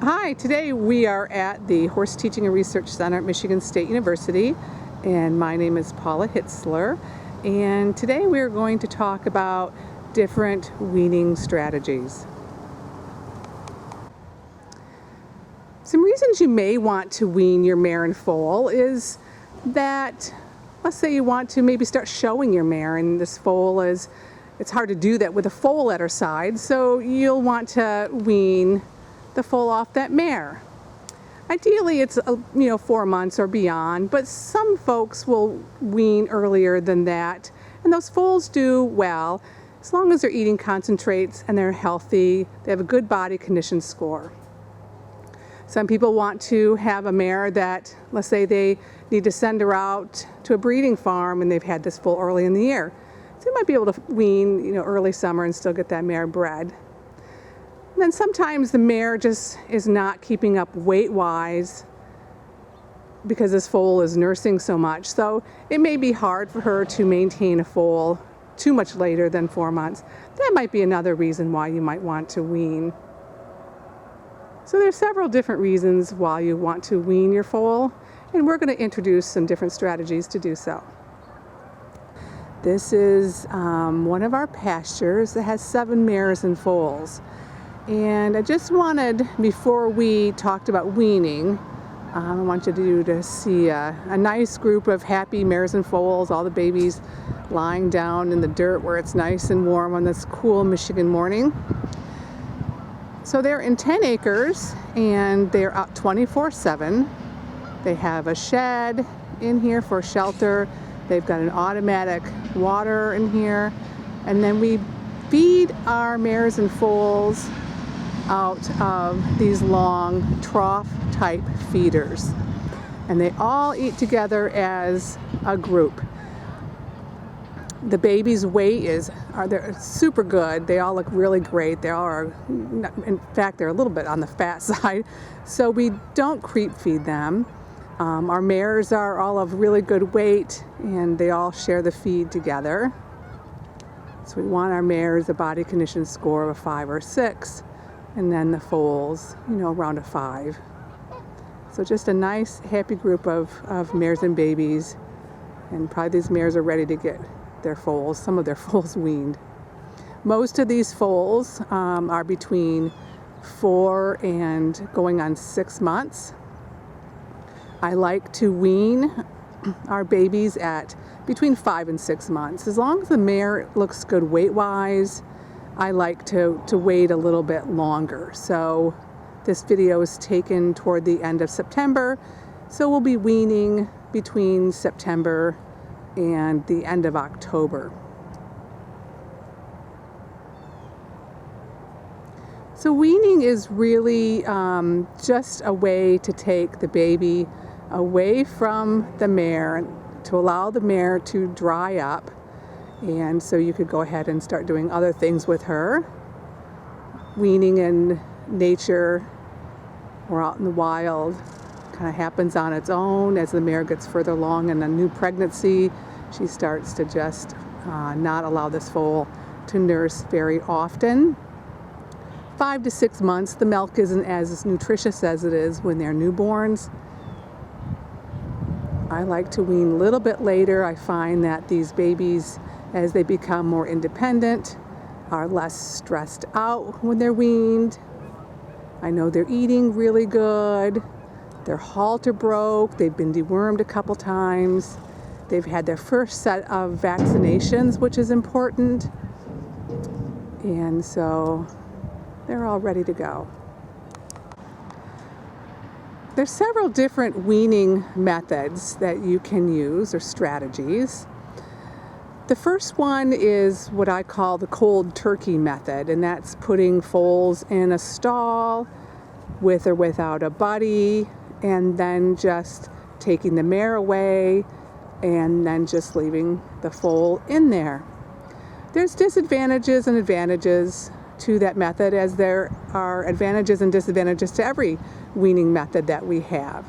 Hi, today we are at the Horse Teaching and Research Center at Michigan State University, and my name is Paula Hitzler, and today we are going to talk about different weaning strategies. Some reasons you may want to wean your mare and foal is that, let's say you want to maybe start showing your mare, and this foal it's hard to do that with a foal at her side, so you'll want to wean the foal off that mare. Ideally it's 4 months or beyond, but some folks will wean earlier than that, and those foals do well as long as they're eating concentrates and they're healthy. They have a good body condition score. Some people want to have a mare that, let's say they need to send her out to a breeding farm and they've had this foal early in the year, so you might be able to wean early summer and still get that mare bred. And then sometimes the mare just is not keeping up weight-wise because this foal is nursing so much. So it may be hard for her to maintain a foal too much later than 4 months. That might be another reason why you might want to wean. So there's several different reasons why you want to wean your foal, and we're going to introduce some different strategies to do so. This is one of our pastures that has 7 mares and foals. And I just wanted, before we talked about weaning, I want you to see a nice group of happy mares and foals, all the babies lying down in the dirt where it's nice and warm on this cool Michigan morning. So they're in 10 acres and they're out 24/7. They have a shed in here for shelter. They've got an automatic water in here. And then we feed our mares and foals out of these long trough type feeders, and they all eat together as a group. The babies' weight they're super good. They all look really great. They all are, in fact, they're a little bit on the fat side, so we don't creep feed them. Our mares are all of really good weight and they all share the feed together. So we want our mares a body condition score of a 5 or 6. And then the foals, around a 5. So just a nice, happy group of mares and babies. And probably these mares are ready to get some of their foals weaned. Most of these foals are between 4 and going on 6 months. I like to wean our babies at between 5 and 6 months. As long as the mare looks good weight-wise, I like to wait a little bit longer. So this video is taken toward the end of September, so we'll be weaning between September and the end of October. So weaning is really just a way to take the baby away from the mare, to allow the mare to dry up. And so you could go ahead and start doing other things with her. Weaning in nature or out in the wild kind of happens on its own. As the mare gets further along in a new pregnancy, she starts to just not allow this foal to nurse very often. 5 to 6 months, the milk isn't as nutritious as it is when they're newborns. I like to wean a little bit later. I find that these babies, as they become more independent, are less stressed out when they're weaned. I know they're eating really good. Their halter broke. They've been dewormed a couple times. They've had their first set of vaccinations, which is important. And so they're all ready to go. There's several different weaning methods that you can use, or strategies. The first one is what I call the cold turkey method, and that's putting foals in a stall with or without a buddy, and then just taking the mare away and then just leaving the foal in there. There's disadvantages and advantages to that method, as there are advantages and disadvantages to every weaning method that we have.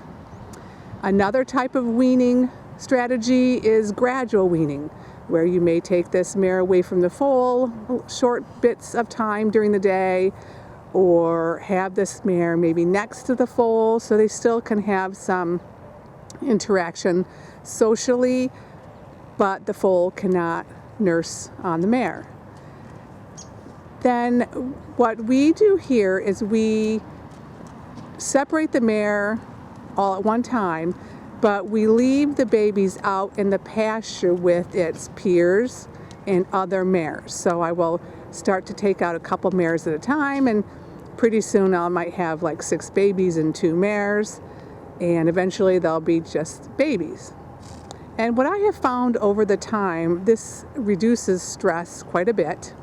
Another type of weaning strategy is gradual weaning, where you may take this mare away from the foal short bits of time during the day, or have this mare maybe next to the foal so they still can have some interaction socially, but the foal cannot nurse on the mare. Then what we do here is we separate the mare all at one time, but we leave the babies out in the pasture with its peers and other mares. So I will start to take out a couple mares at a time, and pretty soon I might have like 6 babies and 2 mares, and eventually they'll be just babies. And what I have found over the time, this reduces stress quite a bit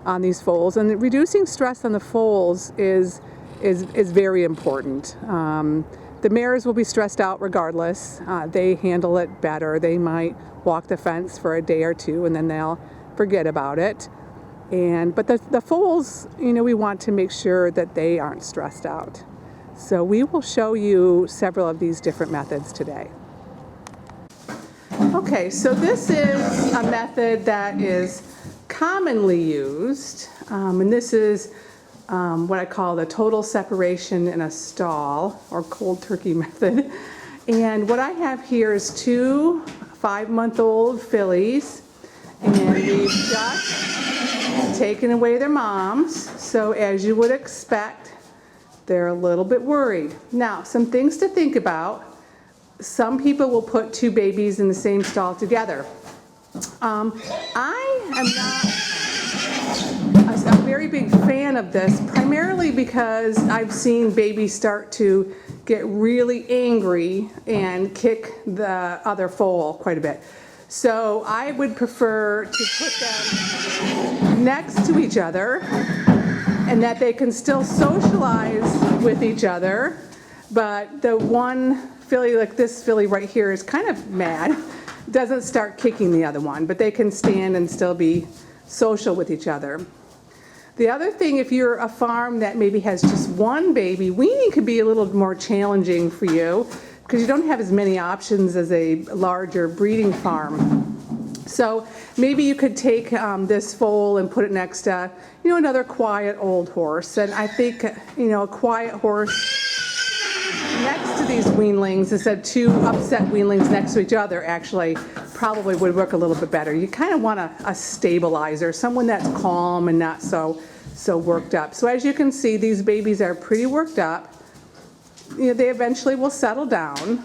on these foals, and reducing stress on the foals is very important. The mares will be stressed out regardless. They handle it better. They might walk the fence for a day or two and then they'll forget about it. But the foals, we want to make sure that they aren't stressed out. So we will show you several of these different methods today. Okay, so this is a method that is commonly used, and this is what I call the total separation in a stall, or cold turkey method. And what I have here is 2 5-month-old fillies, and we've just taken away their moms. So as you would expect, they're a little bit worried. Now, some things to think about. Some people will put 2 babies in the same stall together. I am not a very big fan of this, primarily because I've seen babies start to get really angry and kick the other foal quite a bit. So I would prefer to put them next to each other, and that they can still socialize with each other, but the one filly, like this filly right here, is kind of mad, doesn't start kicking the other one, but they can stand and still be social with each other. The other thing, if you're a farm that maybe has just 1 baby, weaning could be a little more challenging for you because you don't have as many options as a larger breeding farm. So maybe you could take this foal and put it next to, another quiet old horse. And I think, a quiet horse next to these weanlings, instead of 2 upset weanlings next to each other, actually probably would work a little bit better. You kind of want a stabilizer, someone that's calm and not so worked up. So as you can see, these babies are pretty worked up. They eventually will settle down.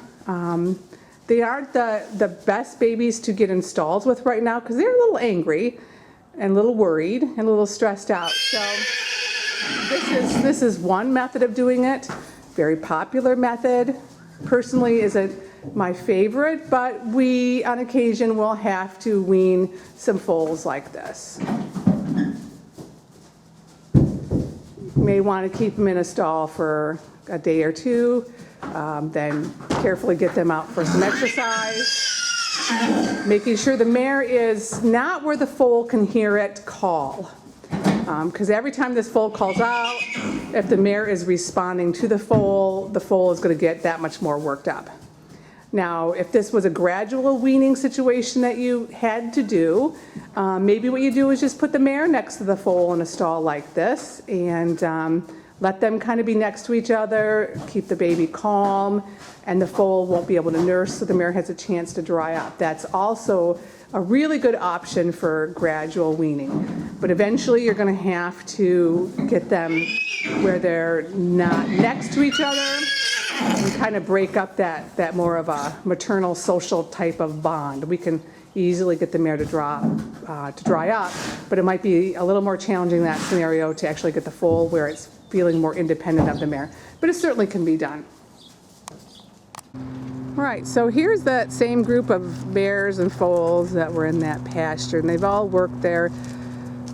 They aren't the best babies to get in stalls with right now because they're a little angry and a little worried and a little stressed out. So this is one method of doing it. Very popular method. Personally isn't my favorite, but we on occasion will have to wean some foals like this. You may want to keep them in a stall for a day or 2, then carefully get them out for some exercise, making sure the mare is not where the foal can hear it call. Because every time this foal calls out, if the mare is responding to the foal is going to get that much more worked up. Now, if this was a gradual weaning situation that you had to do, maybe what you do is just put the mare next to the foal in a stall like this, and let them kind of be next to each other, keep the baby calm, and the foal won't be able to nurse, so the mare has a chance to dry up. That's also a really good option for gradual weaning. But eventually you're going to have to get them where they're not next to each other and kind of break up that more of a maternal social type of bond. We can easily get the mare to dry up, but it might be a little more challenging in that scenario to actually get the foal where it's feeling more independent of the mare. But it certainly can be done. All right, so here's that same group of mares and foals that were in that pasture, and they've all worked their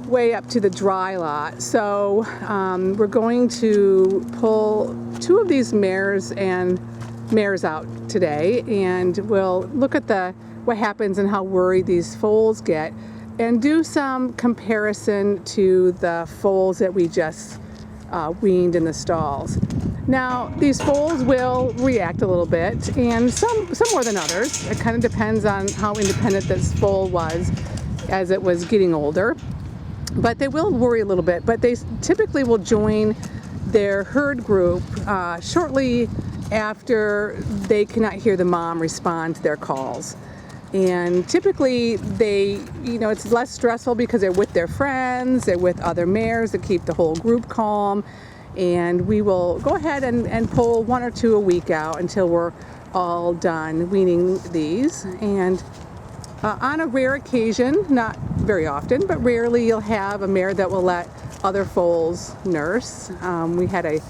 way up to the dry lot. So we're going to pull 2 of these mares out today, and we'll look at what happens and how worried these foals get, and do some comparison to the foals that we just weaned in the stalls. Now, these foals will react a little bit, and some more than others. It kind of depends on how independent this foal was as it was getting older. but they will worry a little bit. But they typically will join their herd group shortly after they cannot hear the mom respond to their calls. And typically it's less stressful because they're with their friends, they're with other mares that keep the whole group calm. And we will go ahead and pull 1 or 2 a week out until we're all done weaning these. And on a rare occasion, not very often, but rarely, you'll have a mare that will let other foals nurse. We had a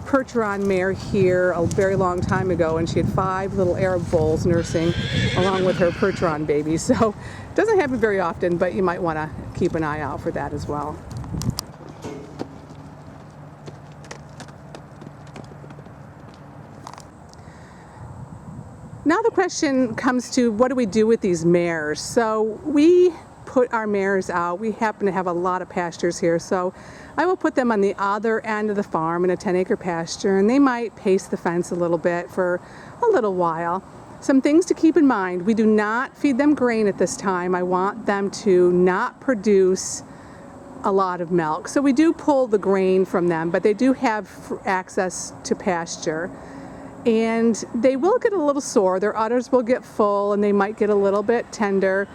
Percheron mare here a very long time ago, and she had 5 little Arab foals nursing along with her Percheron baby. So it doesn't happen very often, but you might want to keep an eye out for that as well. Now the question comes to, what do we do with these mares? So we put our mares out. We happen to have a lot of pastures here, so I will put them on the other end of the farm in a 10-acre pasture, and they might pace the fence a little bit for a little while. Some things to keep in mind: we do not feed them grain at this time. I want them to not produce a lot of milk. So we do pull the grain from them, but they do have access to pasture. And they will get a little sore. Their udders will get full and they might get a little bit tender,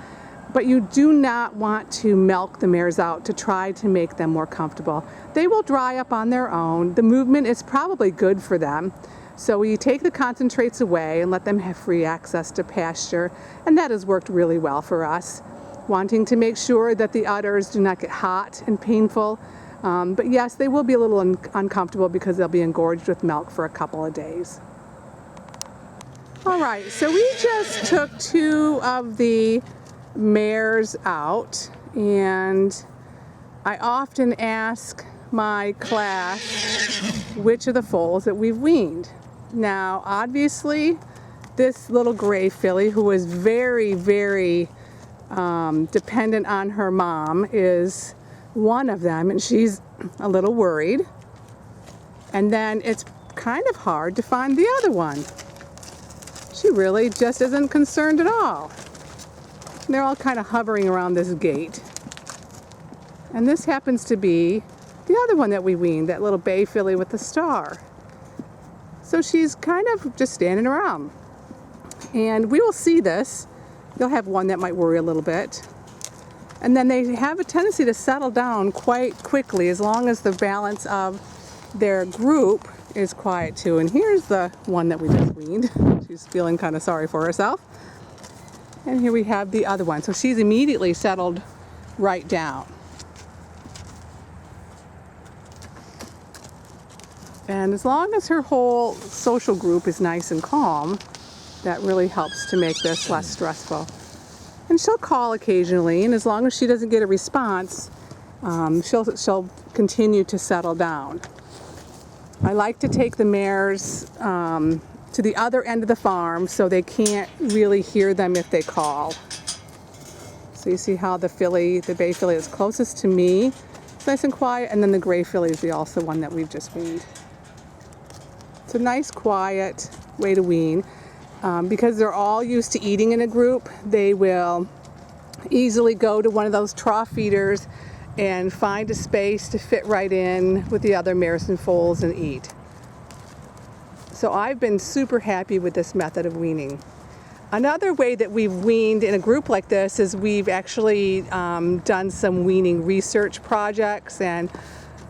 but you do not want to milk the mares out to try to make them more comfortable. They will dry up on their own. The movement is probably good for them. So we take the concentrates away and let them have free access to pasture, and that has worked really well for us. Wanting to make sure that the udders do not get hot and painful. But yes, they will be a little uncomfortable because they'll be engorged with milk for a couple of days. All right, so we just took 2 of the mares out, and I often ask my class which of the foals that we've weaned. Now, obviously, this little gray filly, who is very, very dependent on her mom, is one of them, and she's a little worried. And then it's kind of hard to find the other one. She really just isn't concerned at all. They're all kind of hovering around this gate. And this happens to be the other one that we weaned, that little bay filly with the star. So she's kind of just standing around. And we will see this. You'll have one that might worry a little bit. And then they have a tendency to settle down quite quickly as long as the balance of their group is quiet too. And here's the one that we just weaned. She's feeling kind of sorry for herself. And here we have the other one. So she's immediately settled right down. And as long as her whole social group is nice and calm, that really helps to make this less stressful. And she'll call occasionally, and as long as she doesn't get a response, she'll continue to settle down. I like to take the mares to the other end of the farm so they can't really hear them if they call. So you see how the bay filly is closest to me. It's nice and quiet, and then the gray filly is also one that we've just weaned. It's a nice, quiet way to wean. Because they're all used to eating in a group, they will easily go to one of those trough feeders and find a space to fit right in with the other mares and foals and eat. So I've been super happy with this method of weaning. Another way that we've weaned in a group like this is we've actually done some weaning research projects, and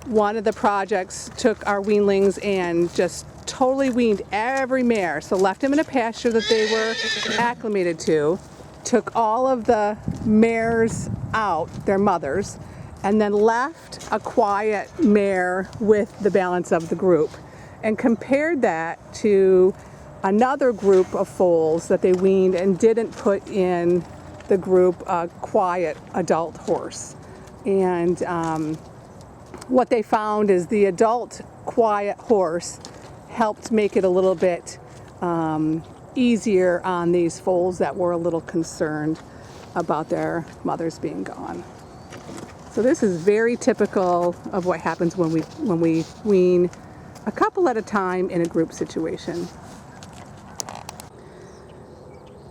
one of the projects took our weanlings and just totally weaned every mare. So left them in a pasture that they were acclimated to, took all of the mares out, their mothers, and then left a quiet mare with the balance of the group, and compared that to another group of foals that they weaned and didn't put in the group a quiet adult horse. And what they found is the adult quiet horse helped make it a little bit easier on these foals that were a little concerned about their mothers being gone. So this is very typical of what happens when we wean a couple at a time in a group situation.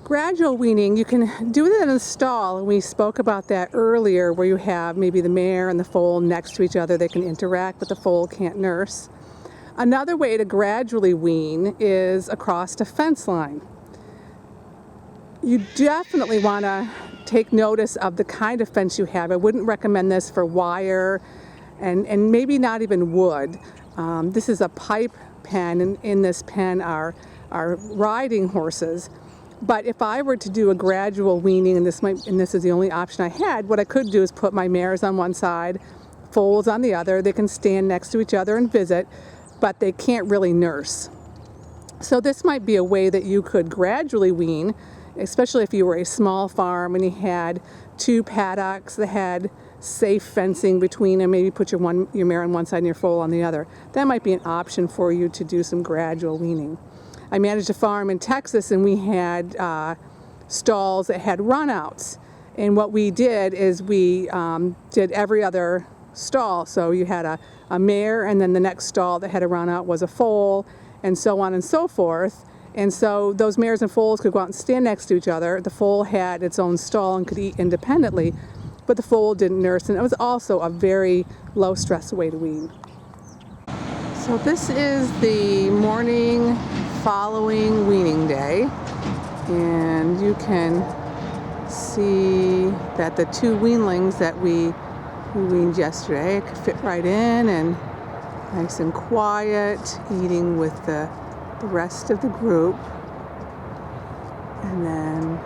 Gradual weaning, you can do it in a stall, and we spoke about that earlier, where you have maybe the mare and the foal next to each other. They can interact, but the foal can't nurse. Another way to gradually wean is across a fence line. You definitely want to take notice of the kind of fence you have. I wouldn't recommend this for wire and maybe not even wood. This is a pipe pen, and in this pen are riding horses. But if I were to do a gradual weaning, and this is the only option I had, what I could do is put my mares on one side, foals on the other. They can stand next to each other and visit, but they can't really nurse. So this might be a way that you could gradually wean, especially if you were a small farm and you had 2 paddocks that had safe fencing between them. Maybe put your mare on one side and your foal on the other. That might be an option for you to do some gradual weaning. I managed a farm in Texas, and we had stalls that had runouts. And what we did is we did every other stall. So you had a mare, and then the next stall that had a runout was a foal, and so on and so forth. And so those mares and foals could go out and stand next to each other. The foal had its own stall and could eat independently, but the foal didn't nurse, and it was also a very low-stress way to wean. So this is the morning following weaning day, and you can see that the 2 weanlings that we weaned yesterday could fit right in and nice and quiet, eating with the rest of the group. And then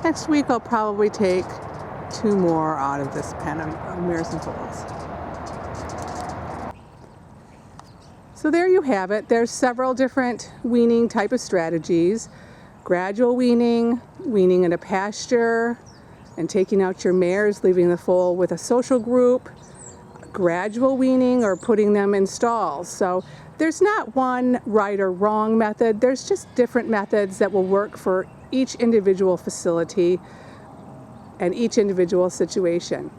next week I'll probably take 2 more out of this pen of mares and foals. So there you have it. There's several different weaning type of strategies. Gradual weaning, weaning in a pasture, and taking out your mares, leaving the foal with a social group, gradual weaning, or putting them in stalls. So there's not one right or wrong method. There's just different methods that will work for each individual facility and each individual situation.